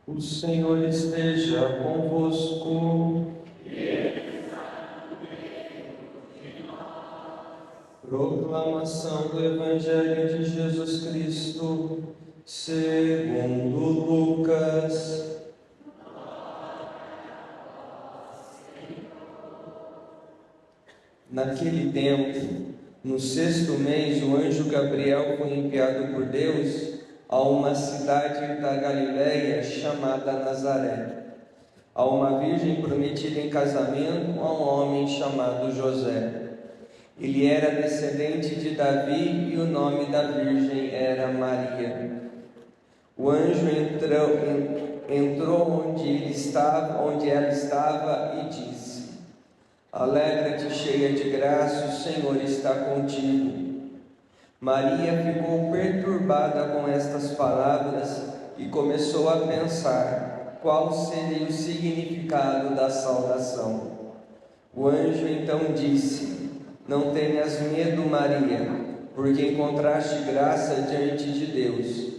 O Senhor esteja convosco. Proclamação do Evangelho de Jesus Cristo, segundo Lucas. Naquele tempo, no 6º mês, o anjo Gabriel foi enviado por Deus a uma cidade da Galiléia chamada Nazaré, a uma virgem prometida em casamento a um homem chamado José. Ele era descendente de Davi e o nome da virgem era Maria. O anjo entrou onde ela estava e disse: Alegra-te, cheia de graça, o Senhor está contigo. Maria ficou perturbada com estas palavras e começou a pensar qual seria o significado da saudação. O anjo então disse: Não tenhas medo, Maria, porque encontraste graça diante de Deus.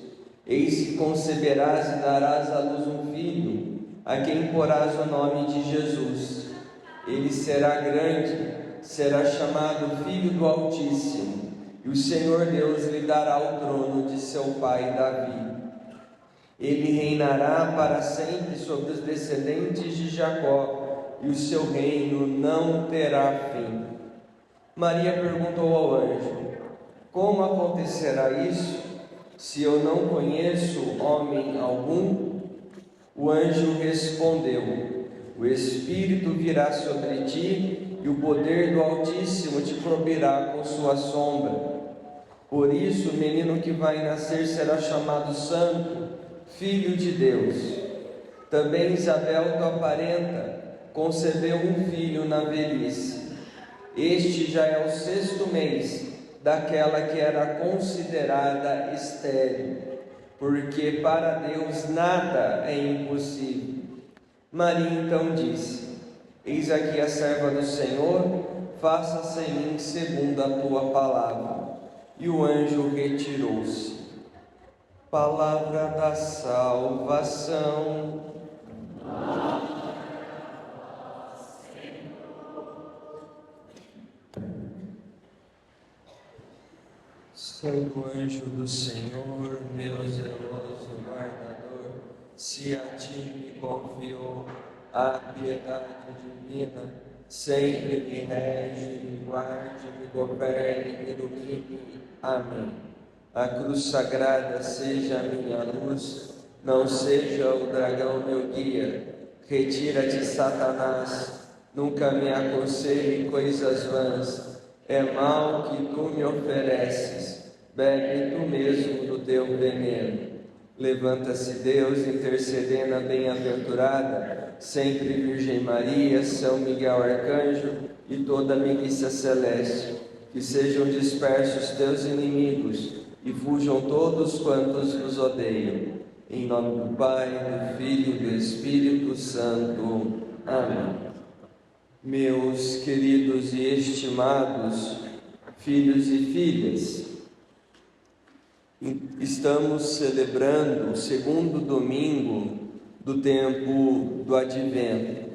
Eis que conceberás e darás à luz um filho, a quem porás o nome de Jesus. Ele será grande, será chamado Filho do Altíssimo, e o Senhor Deus lhe dará o trono de seu pai Davi. Ele reinará para sempre sobre os descendentes de Jacó, e o seu reino não terá fim. Maria perguntou ao anjo: Como acontecerá isso, se eu não conheço homem algum? O anjo respondeu: O Espírito virá sobre ti, e o poder do Altíssimo te cobrirá com sua sombra. Por isso, o menino que vai nascer será chamado Santo, Filho de Deus. Também Isabel, tua parenta, concebeu um filho na velhice. Este já é o 6º mês daquela que era considerada estéril, porque para Deus nada é impossível. Maria então disse: Eis aqui a serva do Senhor, faça-se em mim segundo a tua palavra. E o anjo retirou-se. Palavra da salvação. Santo anjo do Senhor, meu zeloso guardador, se a ti me confiou a piedade divina, sempre me rege, me guarde, me governe, me ilumine. Amém. A cruz sagrada seja a minha luz, não seja o dragão meu guia. Retira-te, Satanás, nunca me aconselhe coisas vãs. É mal que tu me ofereces, bebe tu mesmo do teu veneno. Levanta-se Deus, intercedendo a bem-aventurada, sempre Virgem Maria, São Miguel Arcanjo e toda a milícia celeste. Que sejam dispersos teus inimigos e fujam todos quantos nos odeiam. Em nome do Pai, do Filho e do Espírito Santo. Amém. Meus queridos e estimados filhos e filhas, estamos celebrando o 2º domingo do tempo do Advento,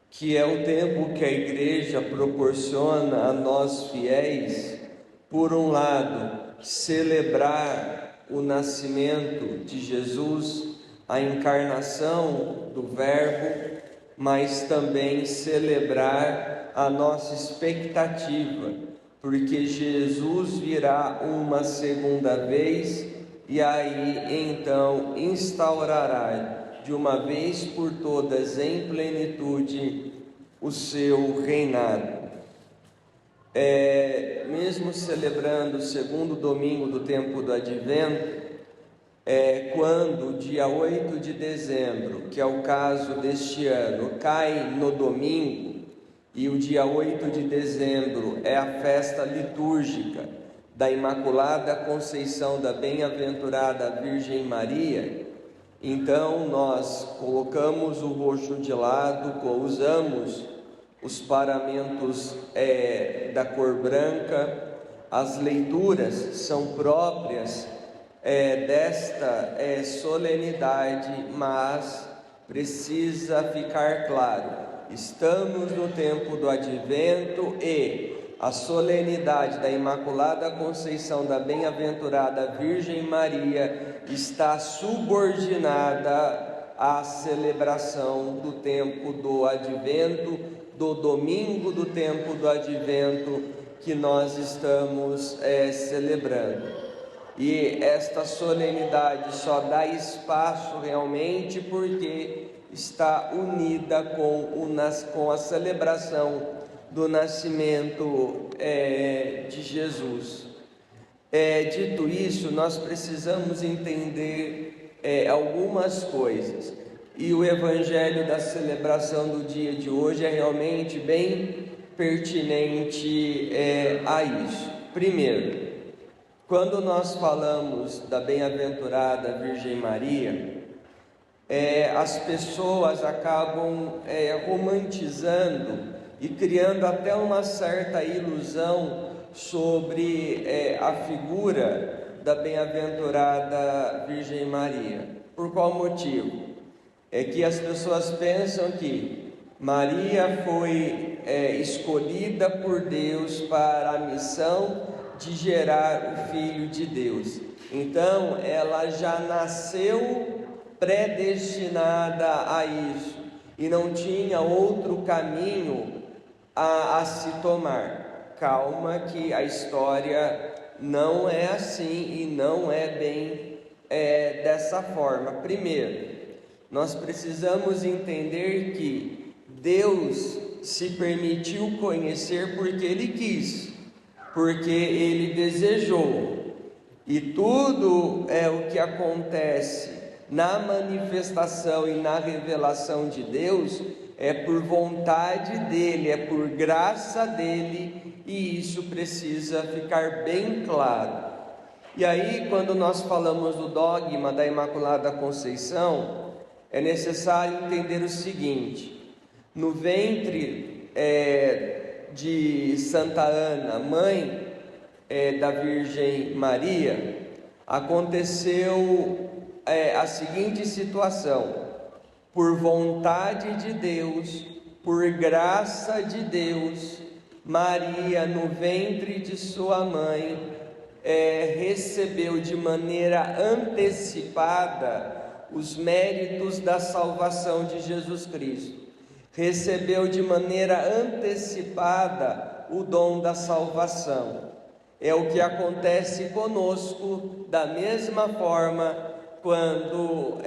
que é o tempo que a Igreja proporciona a nós fiéis, por um lado, celebrar o nascimento de Jesus, a encarnação do Verbo, mas também celebrar a nossa expectativa, porque Jesus virá uma segunda vez e aí então instaurará de uma vez por todas em plenitude o seu reinado. Mesmo celebrando o 2º domingo do tempo do Advento, quando dia 8 de dezembro, que é o caso deste ano, cai no domingo, e o dia 8 de dezembro é a festa litúrgica da Imaculada Conceição da Bem-aventurada Virgem Maria, então nós colocamos o roxo de lado, usamos os paramentos da cor branca, as leituras são próprias desta solenidade, mas precisa ficar claro: estamos no tempo do Advento e a solenidade da Imaculada Conceição da Bem-aventurada Virgem Maria está subordinada à celebração do tempo do Advento, do domingo do tempo do Advento que nós estamos celebrando. E esta solenidade só dá espaço realmente porque está unida com a celebração do nascimento de Jesus. Dito isso, nós precisamos entender algumas coisas, e o evangelho da celebração do dia de hoje é realmente bem pertinente a isso. Primeiro, quando nós falamos da bem-aventurada Virgem Maria, as pessoas acabam romantizando e criando até uma certa ilusão sobre a figura da bem-aventurada Virgem Maria. Por qual motivo? É que as pessoas pensam que Maria foi escolhida por Deus para a missão de gerar o Filho de Deus. Então, ela já nasceu predestinada a isso e não tinha outro caminho a se tomar. Calma, que a história não é assim e não é bem dessa forma. Primeiro, nós precisamos entender que Deus se permitiu conhecer porque Ele quis, porque Ele desejou, e tudo o que acontece na manifestação e na revelação de Deus é por vontade dEle, é por graça dEle, e isso precisa ficar bem claro. E aí, quando nós falamos do dogma da Imaculada Conceição, é necessário entender o seguinte: no ventre de Santa Ana, mãe da Virgem Maria, aconteceu a seguinte situação: por vontade de Deus, por graça de Deus, Maria, no ventre de sua mãe, recebeu de maneira antecipada os méritos da salvação de Jesus Cristo. Recebeu de maneira antecipada o dom da salvação. É o que acontece conosco da mesma forma quando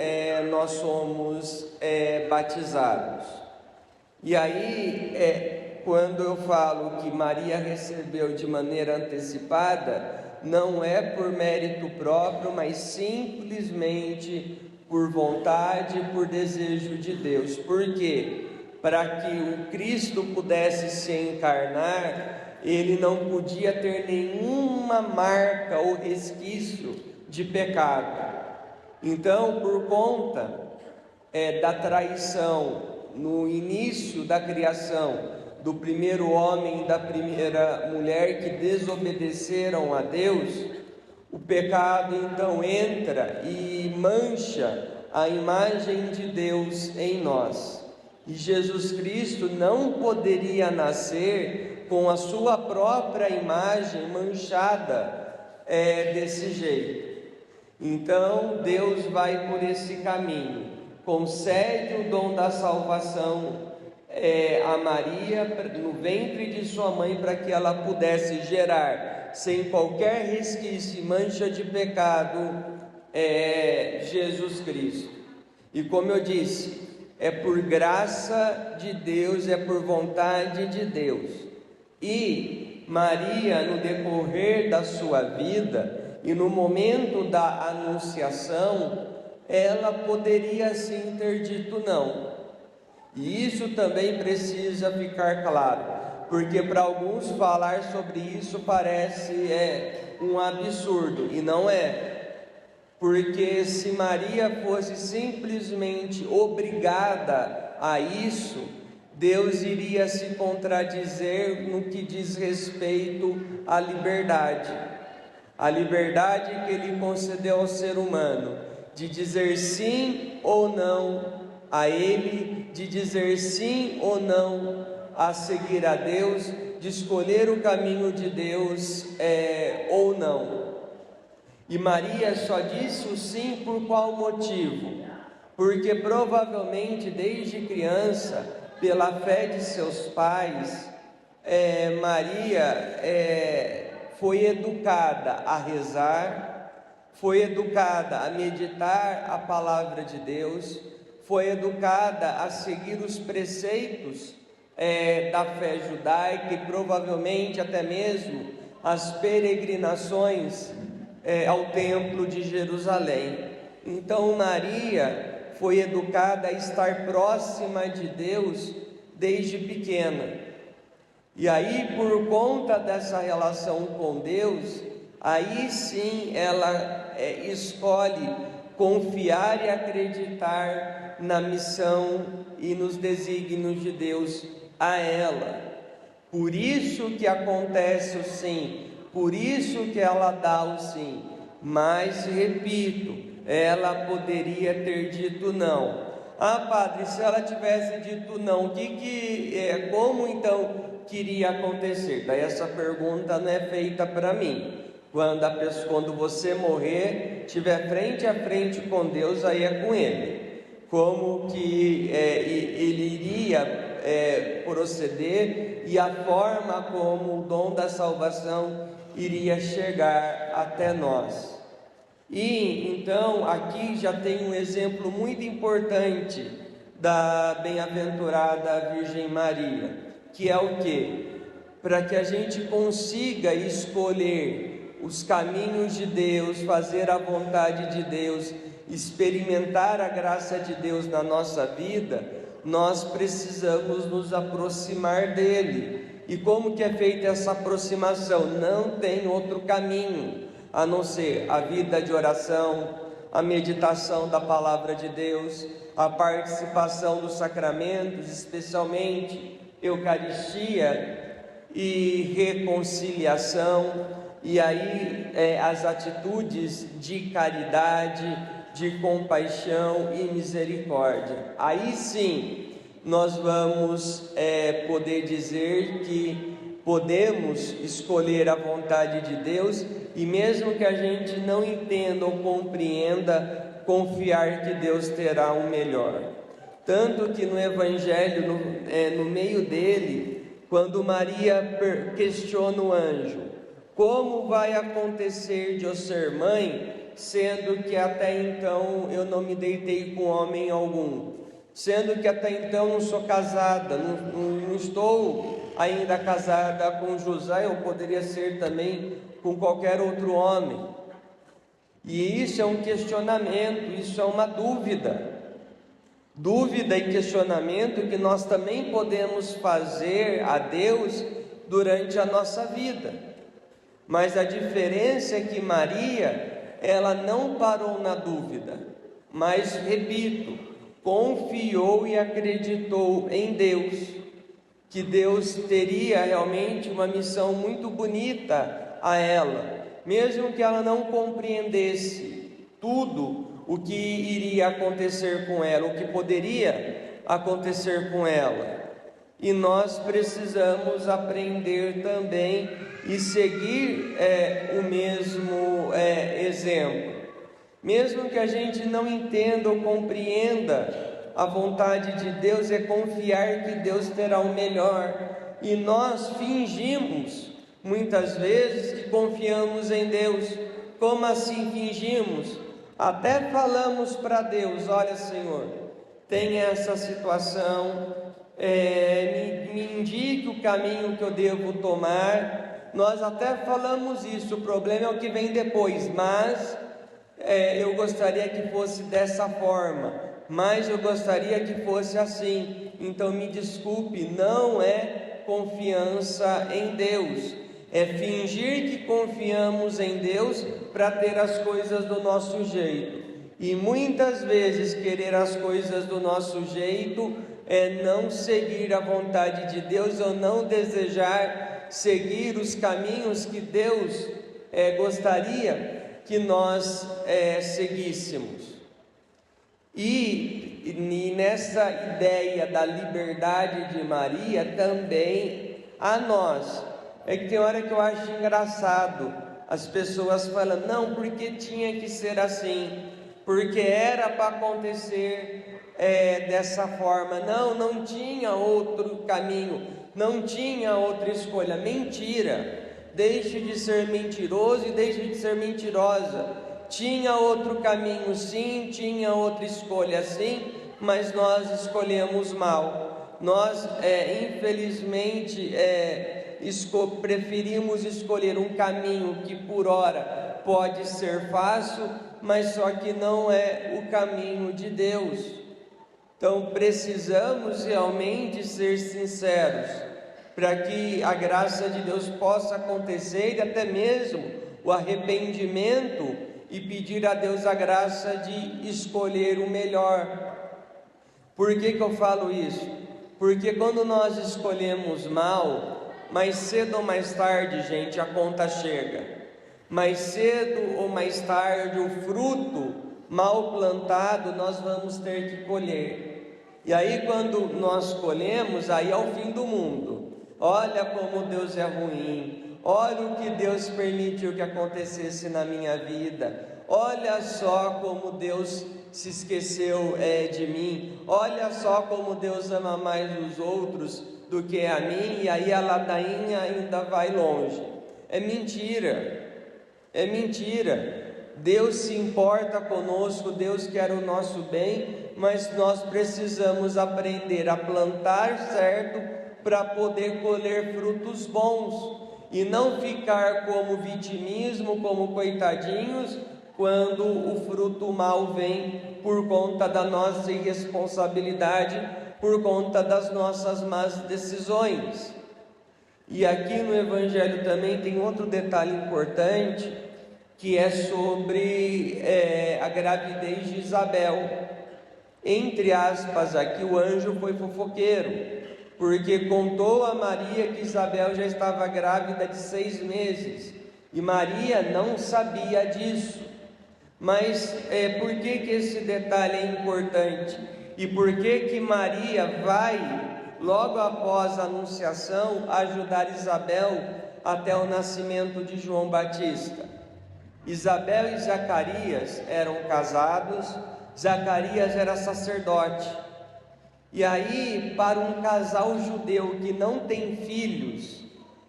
nós somos batizados. E aí, quando eu falo que Maria recebeu de maneira antecipada, não é por mérito próprio, mas simplesmente por vontade, por desejo de Deus. Por quê? Para que o Cristo pudesse se encarnar, Ele não podia ter nenhuma marca ou resquício de pecado. Então, por conta da traição no início da criação do primeiro homem e da primeira mulher que desobedeceram a Deus, o pecado então entra e mancha a imagem de Deus em nós. E Jesus Cristo não poderia nascer com a sua própria imagem manchada desse jeito. Então Deus vai por esse caminho, concede o dom da salvação a Maria no ventre de sua mãe, para que ela pudesse gerar sem qualquer resquício e mancha de pecado Jesus Cristo. E como eu disse, é por graça de Deus, é por vontade de Deus. E Maria, no decorrer da sua vida e no momento da anunciação, ela poderia sim ter dito não. E isso também precisa ficar claro, porque para alguns falar sobre isso parece um absurdo, e não é. Porque se Maria fosse simplesmente obrigada a isso, Deus iria se contradizer no que diz respeito à liberdade. a liberdade que Ele concedeu ao ser humano de dizer sim ou não a Ele, de dizer sim ou não a seguir a Deus, de escolher o caminho de Deus ou não. E Maria só disse o sim por qual motivo? Porque provavelmente desde criança, pela fé de seus pais, Maria foi educada a rezar, foi educada a meditar a palavra de Deus, foi educada a seguir os preceitos da fé judaica e provavelmente até mesmo as peregrinações ao templo de Jerusalém. Então Maria foi educada a estar próxima de Deus desde pequena. E aí, por conta dessa relação com Deus, aí sim ela escolhe confiar e acreditar na missão e nos desígnios de Deus a ela. Por isso que acontece o sim, por isso que ela dá o sim. Mas, repito, ela poderia ter dito não. Ah, padre, se ela tivesse dito não, como então queria acontecer? Daí essa pergunta não é feita para mim. Quando você morrer, estiver frente a frente com Deus, aí é com Ele. Como que Ele iria proceder e a forma como o dom da salvação iria chegar até nós. E então aqui já tem um exemplo muito importante da bem-aventurada Virgem Maria, que é o quê? Para que a gente consiga escolher os caminhos de Deus, fazer a vontade de Deus, experimentar a graça de Deus na nossa vida, nós precisamos nos aproximar dele. E como que é feita essa aproximação? Não tem outro caminho a não ser a vida de oração, a meditação da palavra de Deus, a participação dos sacramentos, especialmente Eucaristia e reconciliação, e aí as atitudes de caridade, de compaixão e misericórdia. Aí sim nós vamos poder dizer que podemos escolher a vontade de Deus e mesmo que a gente não entenda ou compreenda, confiar que Deus terá o melhor. Tanto que no Evangelho, no meio dele, quando Maria questiona o anjo, como vai acontecer de eu ser mãe, sendo que até então eu não me deitei com homem algum, sendo que até então não sou casada, não estou ainda casada com José, eu poderia ser também com qualquer outro homem. E isso é um questionamento, isso é uma dúvida e questionamento que nós também podemos fazer a Deus durante a nossa vida. Mas a diferença é que Maria, ela não parou na dúvida, mas, repito, confiou e acreditou em Deus, que Deus teria realmente uma missão muito bonita a ela, mesmo que ela não compreendesse tudo o que iria acontecer com ela, o que poderia acontecer com ela. E nós precisamos aprender também e seguir o mesmo exemplo. Mesmo que a gente não entenda ou compreenda a vontade de Deus, é confiar que Deus terá o melhor. E nós fingimos, muitas vezes, que confiamos em Deus. Como assim fingimos? Até falamos para Deus: olha, Senhor, tem essa situação, me indique o caminho que eu devo tomar. Nós até falamos isso, o problema é o que vem depois, mas eu gostaria que fosse dessa forma, mas eu gostaria que fosse assim. Então me desculpe, não é confiança em Deus, é fingir que confiamos em Deus para ter as coisas do nosso jeito. E muitas vezes querer as coisas do nosso jeito é não seguir a vontade de Deus ou não desejar seguir os caminhos que Deus gostaria que nós seguíssemos. E nessa ideia da liberdade de Maria, também a nós. É que tem hora que eu acho engraçado as pessoas falando, não, porque tinha que ser assim, porque era para acontecer dessa forma. Não tinha outro caminho, não tinha outra escolha. Mentira! Deixe de ser mentiroso e deixe de ser mentirosa. Tinha outro caminho sim, tinha outra escolha sim, mas nós escolhemos mal. Nós infelizmente preferimos escolher um caminho que por ora pode ser fácil, mas só que não é o caminho de Deus. Então precisamos realmente ser sinceros, para que a graça de Deus possa acontecer e até mesmo o arrependimento, e pedir a Deus a graça de escolher o melhor. Por que eu falo isso? Porque quando nós escolhemos mal, mais cedo ou mais tarde, gente, a conta chega. Mais cedo ou mais tarde, o fruto mal plantado nós vamos ter que colher. E aí quando nós colhemos, aí é o fim do mundo. Olha como Deus é ruim. Olha o que Deus permitiu que acontecesse na minha vida. Olha só como Deus se esqueceu de mim. Olha só como Deus ama mais os outros do que a mim. E aí a ladainha ainda vai longe. É mentira. É mentira. Deus se importa conosco, Deus quer o nosso bem, mas nós precisamos aprender a plantar certo para poder colher frutos bons. E não ficar como vitimismo, como coitadinhos, quando o fruto mal vem por conta da nossa irresponsabilidade, por conta das nossas más decisões. E aqui no Evangelho também tem outro detalhe importante, que é sobre a gravidez de Isabel. Entre aspas aqui, o anjo foi fofoqueiro, porque contou a Maria que Isabel já estava grávida de 6 meses, e Maria não sabia disso. Mas por que esse detalhe é importante? E por que Maria vai, logo após a anunciação, ajudar Isabel até o nascimento de João Batista? Isabel e Zacarias eram casados, Zacarias era sacerdote. E aí, para um casal judeu que não tem filhos,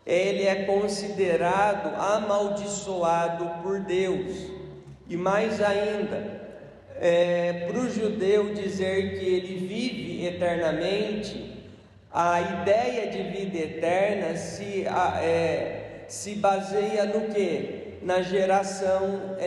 ele é considerado amaldiçoado por Deus. E mais ainda, para o judeu dizer que ele vive eternamente, a ideia de vida eterna se baseia no quê? Na geração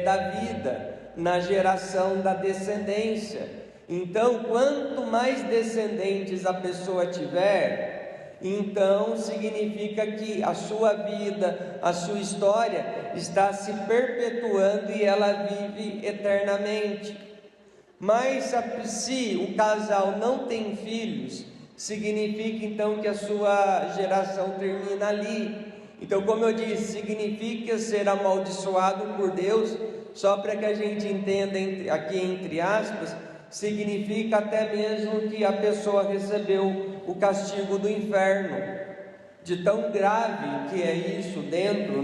da vida, na geração da descendência. Então, quanto mais descendentes a pessoa tiver, então significa que a sua vida, a sua história está se perpetuando e ela vive eternamente. Mas se o casal não tem filhos, significa então que a sua geração termina ali. Então, como eu disse, significa ser amaldiçoado por Deus, só para que a gente entenda aqui entre aspas, significa até mesmo que a pessoa recebeu o castigo do inferno, de tão grave que é isso dentro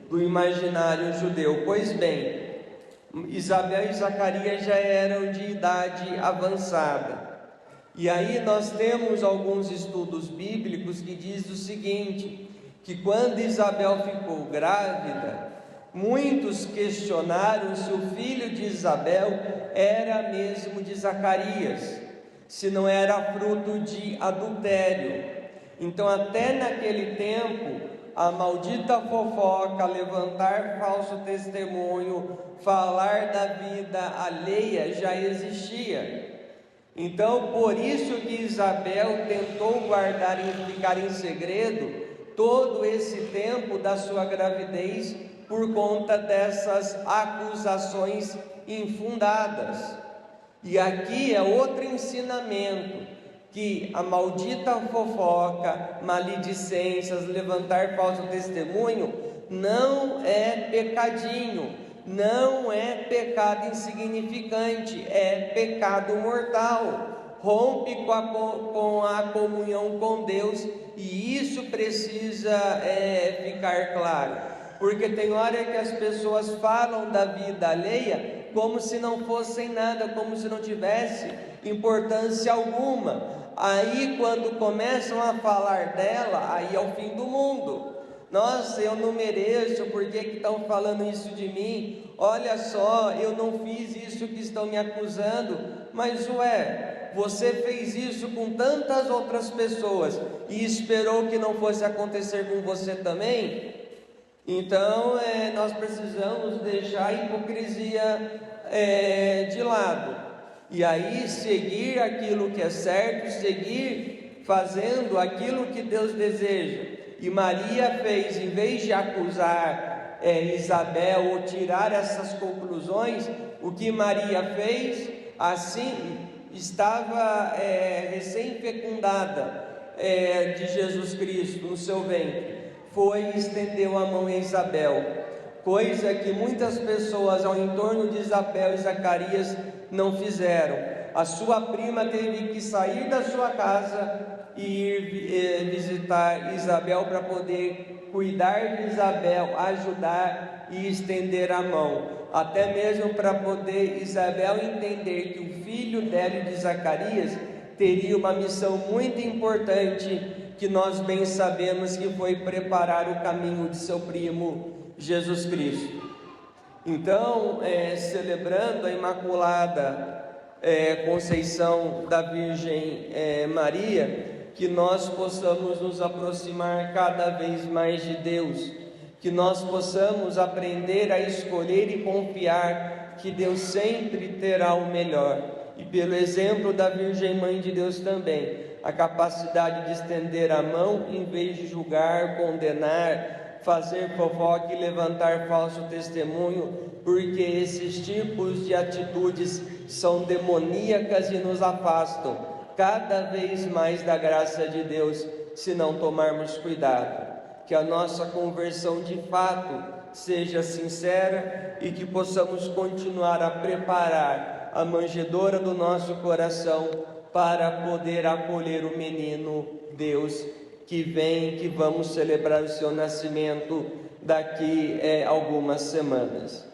do imaginário judeu. Pois bem, Isabel e Zacarias já eram de idade avançada, e aí nós temos alguns estudos bíblicos que diz o seguinte, que quando Isabel ficou grávida, muitos questionaram se o filho de Isabel era mesmo de Zacarias, se não era fruto de adultério. Então até naquele tempo, a maldita fofoca, levantar falso testemunho, falar da vida alheia já existia. Então por isso que Isabel tentou guardar e ficar em segredo todo esse tempo da sua gravidez, por conta dessas acusações infundadas. E aqui é outro ensinamento, que a maldita fofoca, maledicências, levantar falso testemunho, não é pecadinho, não é pecado insignificante, é pecado mortal, rompe com a comunhão com Deus, e isso precisa ficar claro, porque tem hora que as pessoas falam da vida alheia como se não fossem nada, como se não tivesse importância alguma. Aí quando começam a falar dela, aí é o fim do mundo. Nossa, eu não mereço, por que estão falando isso de mim? Olha só, eu não fiz isso que estão me acusando. Mas você fez isso com tantas outras pessoas e esperou que não fosse acontecer com você também? Então nós precisamos deixar a hipocrisia de lado, e aí seguir aquilo que é certo, seguir fazendo aquilo que Deus deseja. E Maria fez, em vez de acusar Isabel ou tirar essas conclusões, o que Maria fez, assim estava recém-fecundada de Jesus Cristo no seu ventre, foi e estendeu a mão em Isabel, coisa que muitas pessoas ao entorno de Isabel e Zacarias não fizeram. A sua prima teve que sair da sua casa e ir visitar Isabel para poder cuidar de Isabel, ajudar e estender a mão, até mesmo para poder Isabel entender que o filho dela e de Zacarias teria uma missão muito importante, que nós bem sabemos que foi preparar o caminho de seu primo Jesus Cristo. Então, celebrando a Imaculada Conceição da Virgem Maria, que nós possamos nos aproximar cada vez mais de Deus, que nós possamos aprender a escolher e confiar que Deus sempre terá o melhor, e pelo exemplo da Virgem Mãe de Deus também, a capacidade de estender a mão em vez de julgar, condenar, fazer fofoca e levantar falso testemunho, porque esses tipos de atitudes são demoníacas e nos afastam cada vez mais da graça de Deus, se não tomarmos cuidado. Que a nossa conversão de fato seja sincera e que possamos continuar a preparar a manjedoura do nosso coração para poder acolher o menino Deus que vem, que vamos celebrar o seu nascimento daqui algumas semanas.